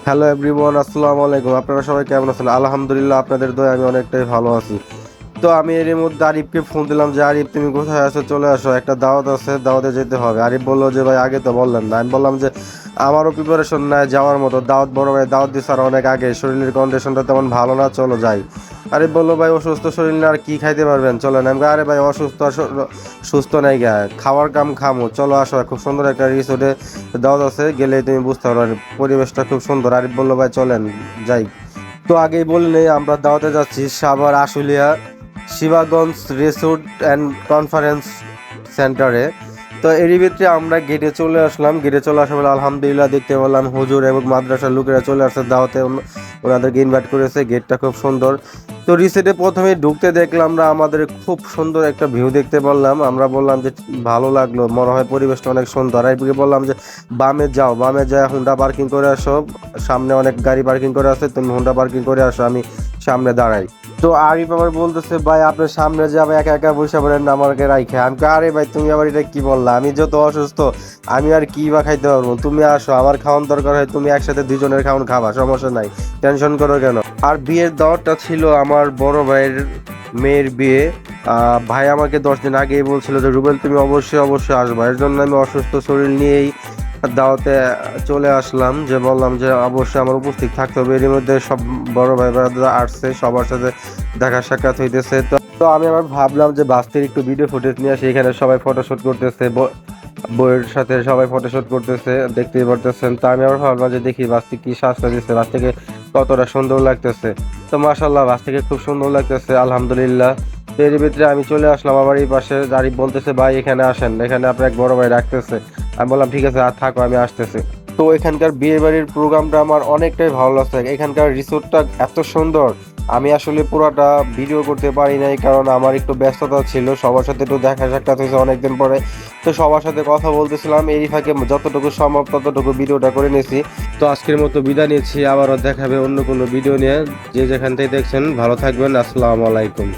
Hello everyone, আসসালামু আলাইকুম। আপনারা সবাই কেমন আছেন? আলহামদুলিল্লাহ, আপনাদের দয়ায় আমি অনেকটাই ভালো আছি। তো আমি এর মধ্যে আরিফকে ফোন দিলাম যে আরিফ তুমি কোথায় আছো, চলে আসো, একটা দাওয়াত আছে, দাওয়াতে যেতে হবে। আরিফ বললো যে ভাই আগে তো বললেন না। আমি বললাম যে আমারও প্রিপারেশন নাই যাওয়ার মতো, দাওয়াত বড় ভাই দাওয়াত দিচ্ছে আর অনেক আগে, শরীরের কন্ডিশনটা তেমন ভালো না, চলো যাই। আরিফ বললো ভাই অসুস্থ শরীর না, আর কি খাইতে পারবেন, চলেন। আমি বললাম, আরে ভাই অসুস্থ আর সুস্থ নাই গা, খাওয়ার কাম খামো, চলো আসো, খুব সুন্দর একটা রিসোর্টে দাওয়াত আছে, গেলেই তুমি বুঝতে পারবে, পরিবেশটা খুব সুন্দর। আরিফ বললো ভাই চলেন যাই। তো আগেই বলে নেই, আমরা দাওয়াতে যাচ্ছি Savar Ashulia Shibganj resort and conference সেন্টারে। তো এরই ভিতরে আমরা গেটে চলে আসলাম। গেটে চলে আসার পরে আলহামদুলিল্লাহ দেখতে পেলাম হুজুর এবং মাদ্রাসার লোকেরা চলে আসছে দাওয়াতে, ওনাদেরকে ইনভাইট করেছে। গেটটা খুব সুন্দর। তো রিসেটে প্রথমে ঢুকতে দেখলাম আমরা, আমাদের খুব সুন্দর একটা ভিউ দেখতে পারলাম। আমরা বললাম যে ভালো লাগলো, মনে হয় পরিবেশটা অনেক সুন্দর। আইপিকে বললাম যে বামে যাও, বামে যায় হুন্ডা পার্কিং করে আসো, সামনে অনেক গাড়ি পার্কিং করে আছে, তুমি হুন্ডা পার্কিং করে আসো, আমি সামনে দাঁড়াই। তো আরিফ আবার বলতেছে ভাই আপনার সামনে যাবে, একা একা বসে পড়েন না আমাকে রাইখে। আমি কই, আরে ভাই তুমি আবার এটা কি বললা, আমি যত অসুস্থ, আমি আর কি বা খাইতে পারবো, তুমি আসো, আমার খাওয়ান দরকার হয় তুমি একসাথে দুজনের খাওয়ান খাবা, সমস্যা নাই, টেনশন করো কেন। আর বিয়ের দাওয়াতটা ছিল আমার বড় ভাইয়ের মেয়ের বিয়ে। ভাই আমাকে 10 দিন আগেই বলছিল যে রুবেল তুমি অবশ্যই অবশ্যই আসবা। এর জন্য আমি অসুস্থ শরীর নিয়েই দাওয়াতে চলে আসলাম, যে বললাম যে অবশ্যই আমার উপস্থিত থাকতে হবে। এর মধ্যে সব বড় ভাই বোনেরা আসছে, সবার সাথে দেখা সাক্ষাৎ হইতেছে। তো তো আমি আবার ভাবলাম যে বাস্তির একটু ভিডিও ফুটেজ নিয়ে আসি, এখানে সবাই ফটোশুট করতেছে, বইয়ের সাথে সবাই ফটোশুট করতেছে, দেখতেই পারতেছেন। তো আমি আবার ভাবলাম যে দেখি বাস্তি কি সাজটা দিচ্ছে, বাস্তিকে কতটা সুন্দর লাগতেছে। তো মাশাল্লাহ বাস্তিকে খুব সুন্দর লাগতেছে আলহামদুলিল্লাহ। তো এর ভিতরে আমি চলে আসলাম আবার এই পাশে। আরিফ বলতেছে ভাই এখানে আসেন, এখানে আপনার এক বড় ভাই রাখতেছে। আমি বললাম ঠিক আছে, আর থাকো, আমি আসতেছি। তো এখানকার বিয়ে বাড়ির প্রোগ্রামটা আমার অনেকটাই ভালো লাগছে। এখানকার রিসোর্টটা এত সুন্দর, আমি আসলে পুরোটা ভিডিও করতে পারি নাই, কারণ আমার একটু ব্যস্ততা ছিল, সবার সাথে একটু দেখা সাক্ষাৎ হয়েছে অনেকদিন পরে। তো সবার সাথে কথা বলতেছিলাম, এই ফাঁকে যতটুকু সম্ভব ততটুকু ভিডিওটা করে নিয়েছি। তো আজকের মতো বিদায় নিচ্ছি, আবারও দেখাবে অন্য কোনো ভিডিও নিয়ে। যে যেখান থেকে দেখছেন ভালো থাকবেন, আসসালামু আলাইকুম।